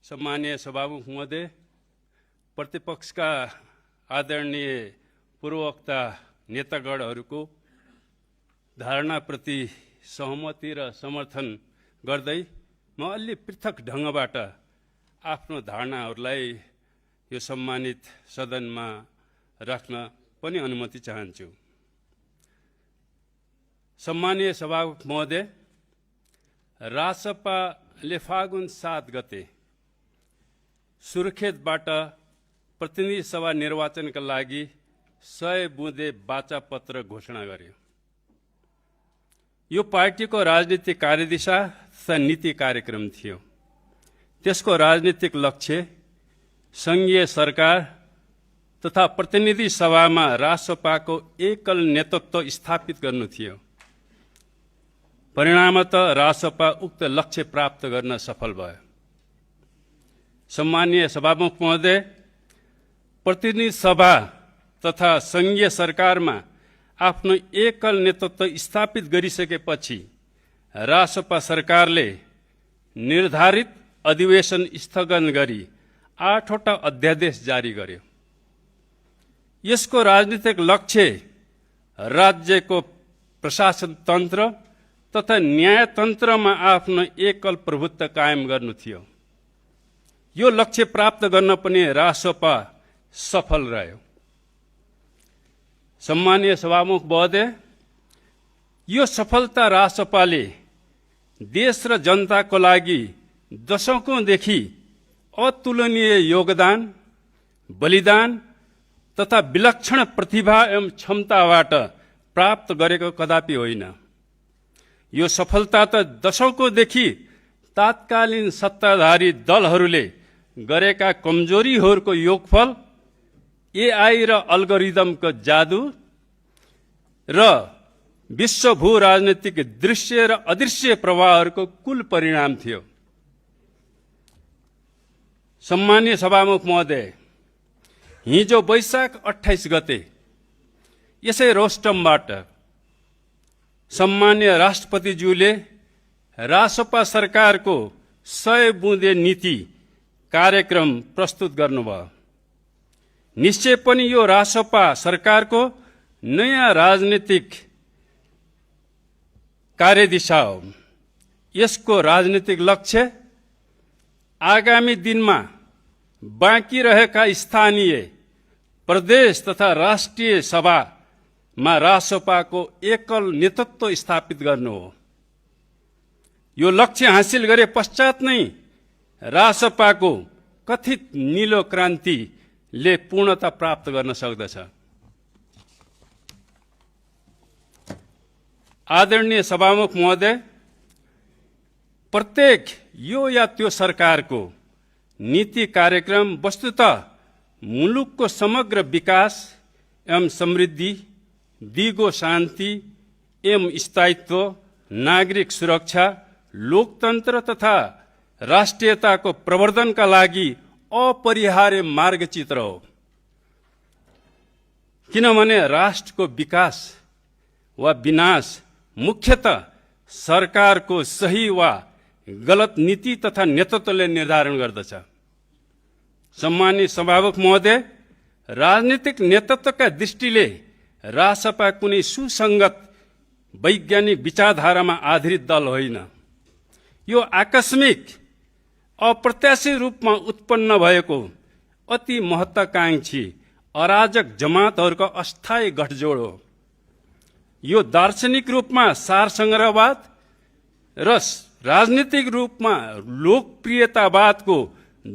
सम्मानीय सभामुख महोदय, प्रतिपक्षका आदरणीय पूर्ववक्ता नेतागणहरूको धारणाप्रति सहमति र समर्थन गर्दै म अलि पृथक ढङ्गबाट आफ्नो धारणाहरूलाई यो सम्मानित सदनमा राख्न पनि अनुमति चाहन्छु। सम्मानीय सभामुख महोदय, रासपाले फागुन 7 गते सुर्खेतबाट प्रतिनिधि सभा निर्वाचनका लागि 100 बुँदे बाचा पत्र घोषणा गर्यो। यो पार्टीको राजनीतिक कार्यदिशा तथा नीति कार्यक्रम थियो। त्यसको राजनीतिक लक्ष्य संघीय सरकार तथा प्रतिनिधि सभामा रासपाको एकल नेतृत्व स्थापित गर्नु थियो। परिणामतः रासपा उक्त लक्ष्य प्राप्त गर्न सफल भयो। सम्मानीय सभामुख महोदय, प्रतिनिधि सभा तथा संघीय सरकारमा आफ्नो एकल नेतृत्व स्थापित गरिसकेपछि रासपा सरकारले निर्धारित अधिवेशन स्थगन गरी 8 वटा अध्यादेश जारी गर्यो। यसको राजनीतिक लक्ष्य राज्यको प्रशासन तन्त्र तथा न्यायतन्त्रमा आफ्नो एकल प्रभुत्व कायम गर्नु थियो। यो लक्ष्य प्राप्त गर्न पनि रासपा सफल रह्यो। सम्मानीय सभामुख महोदय, यो सफलता रासपाले देश र जनताको लागि दशकौंदेखि अतुलनीय योगदान, बलिदान तथा विलक्षण प्रतिभा एवं क्षमताबाट प्राप्त गरेको कदापि होइन। यो सफलता त दशकौंदेखि तात्कालीन सत्ताधारी दलहरूले गरेका कमजोरीहरूको योगफल, एआई र अल्गोरिदमको जादु र विश्व भू राजनीतिक दृश्य र अदृश्य प्रभावहरूको कुल परिणाम थियो। सम्मानीय सभामुख महोदय, हिजो वैशाख 28 गते यसै रोस्टमबाट सम्मान्य राष्ट्रपतिज्यूले रासपा सरकारको 100 बुँदे नीति कार्यक्रम प्रस्तुत गर्नुभयो। निश्चय पनि यो रासपा सरकारको नयाँ राजनीतिक कार्यदिशा हो। यसको राजनीतिक लक्ष्य आगामी दिनमा बाँकी रहेका स्थानीय, प्रदेश तथा राष्ट्रिय सभामा रासपाको एकल नेतृत्व स्थापित गर्नु हो। यो लक्ष्य हासिल गरे पश्चात नै रासपाको कथित नीलो क्रान्तिले पूर्णता प्राप्त गर्न सक्दछ। आदरणीय सभामुख महोदय, प्रत्येक यो या त्यो सरकारको नीति कार्यक्रम वस्तुतः मुलुकको समग्र विकास एवं समृद्धि, दिगो शान्ति एवं स्थायित्व, नागरिक सुरक्षा, लोकतन्त्र तथा राष्ट्रियताको प्रवर्धनका लागि अपरिहार्य मार्गचित्र हो। किनभने राष्ट्रको विकास वा विनाश मुख्यतः सरकारको सही वा गलत नीति तथा नेतृत्वले निर्धारण गर्दछ। सम्मानीय सभामुख महोदय, राजनीतिक नेतृत्वका दृष्टिले रासपा कुनै सुसंगत वैज्ञानिक विचारधारामा आधारित दल होइन। यो आकस्मिक अप्रत्याशित रूपमा उत्पन्न भएको अति महत्वाकांक्षी अराजक जमातहरूको अस्थायी गठजोड हो। यो दार्शनिक रूपमा सारसंग्रहवाद र राजनीतिक रूपमा लोकप्रियतावादको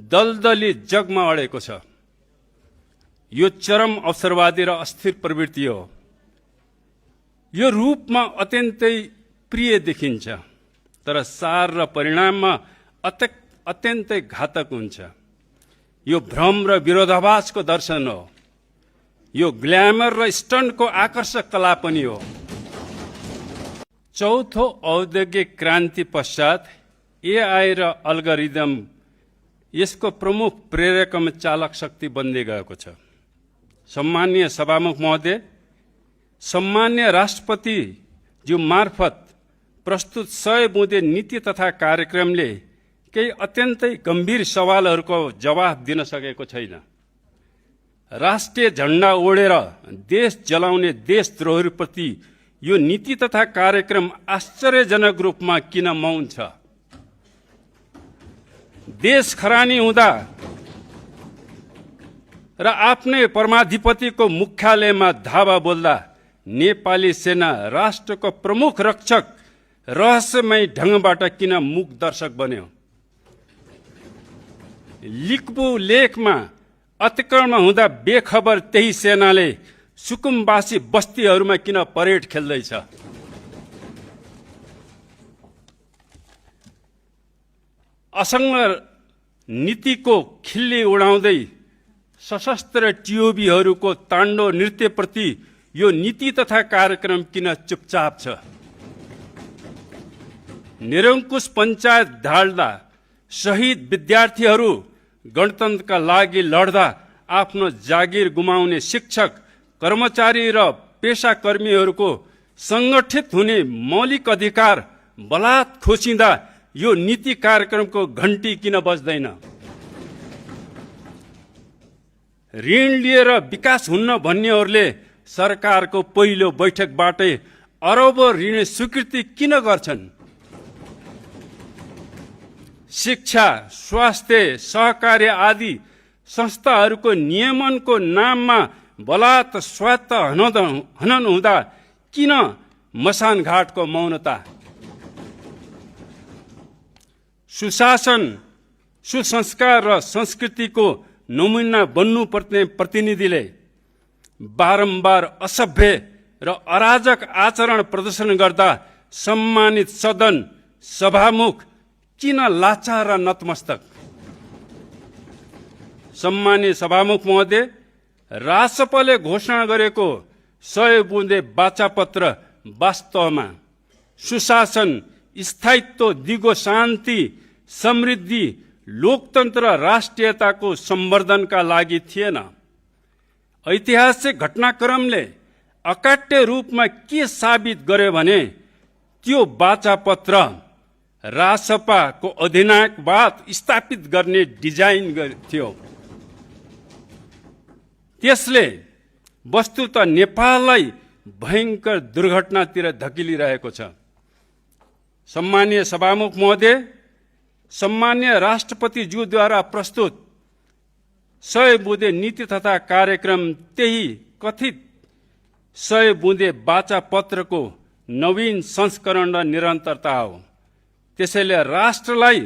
दलदली जगमा अडेको छ। यो चरम अवसरवादी र अस्थिर प्रवृत्ति हो। यो रूपमा अत्यन्तै प्रिय देखिन्छ, तर सार र परिणाममा अत्यन्तै घातक हुन्छ। यो भ्रम र विरोधाभासको दर्शन हो। यो ग्ल्यामर र स्टन्टको आकर्षक कला पनि हो। चौथो औद्योगिक क्रान्ति पश्चात एआई र अल्गोरिदम यसको प्रमुख प्रेरक चालक शक्ति बन्दै गएको छ। सम्मानीय सभामुख महोदय, सम्मान्य राष्ट्रपतिज्यू मार्फत प्रस्तुत 100 बुँदे नीति तथा कार्यक्रमले केही अत्यन्तै गम्भीर सवालहरूको जवाफ दिन सकेको छैन। राष्ट्रिय झण्डा ओढेर देश जलाउने देशद्रोहीप्रति यो नीति तथा कार्यक्रम आश्चर्यजनक रूपमा किन मौन छ? देश खरानी हुँदा र आफ्नै परमाधिपतिको मुख्यालयमा धावा बोल्दा नेपाली सेना राष्ट्रको प्रमुख रक्षक रहस्यमय ढङ्गबाट किन मूक दर्शक बन्यो? लिक्बु लेकमा अतिक्रमण हुँदा बेखबर त्यही सेनाले सुकुमवासी बस्तीहरूमा किन परेड खेल्दैछ? असङ्ग नीतिको खिल्ली उडाउँदै सशस्त्र टिओबीहरूको ताण्डव नृत्यप्रति यो नीति तथा कार्यक्रम किन चुपचाप छ? निरङ्कुश पञ्चायत ढाल्दा शहीद विद्यार्थीहरू, गणतन्त्रका लागि लड्दा आफ्नो जागिर गुमाउने शिक्षक, कर्मचारी र पेशाकर्मीहरूको सङ्गठित हुने मौलिक अधिकार बलात् खोसिँदा यो नीति कार्यक्रमको घण्टी किन बज्दैन? ऋण लिएर विकास हुन्न भन्नेहरूले सरकारको पहिलो बैठकबाटै अरबौं ऋण स्वीकृति किन गर्छन्? शिक्षा, स्वास्थ्य, सहकार्य आदि संस्थाहरूको नियमनको नाममा बलात् स्वायत्त हनन हुँदा किन मसानघाटको मौनता? सुशासन, सुसंस्कार र संस्कृतिको नमुना बन्नुपर्ने प्रतिनिधिले बारम्बार असभ्य र अराजक आचरण प्रदर्शन गर्दा सम्मानित सदन सभामुख किन लाचार र नतमस्तक? सम्मानित सभामुख महोदय, राजसभाले घोषणा गरेको 100 बुँदे वाचापत्र वास्तवमा सुशासन, स्थायित्व, दिगो शान्ति, समृद्धि, लोकतन्त्र र राष्ट्रियताको सम्वर्धनका लागि थिएन। ऐतिहासिक घटनाक्रमले अकाट्य रूपमा के साबित गर्यो भने त्यो वाचापत्र राजसभाको अधिनायकवाद स्थापित गर्ने डिजाइन थियो। त्यसले वस्तुतः नेपाललाई भयंकर दुर्घटनातिर धकिलिरहेको छ। सम्मानीय सभामुख महोदय, सम्मान्य राष्ट्रपतिज्यूद्वारा प्रस्तुत 100 बुँदे नीति तथा कार्यक्रम त्यही कथित 100 बुँदे वाचापत्रको नवीन संस्करण र निरन्तरता हो। त्यसैले राष्ट्रलाई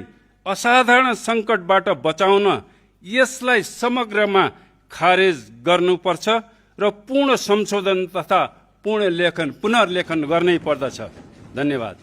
असाधारण सङ्कटबाट बचाउन यसलाई समग्रमा खारेज गर्नुपर्छ र पूर्ण संशोधन तथा पुनर्लेखन गर्नै पर्दछ। धन्यवाद।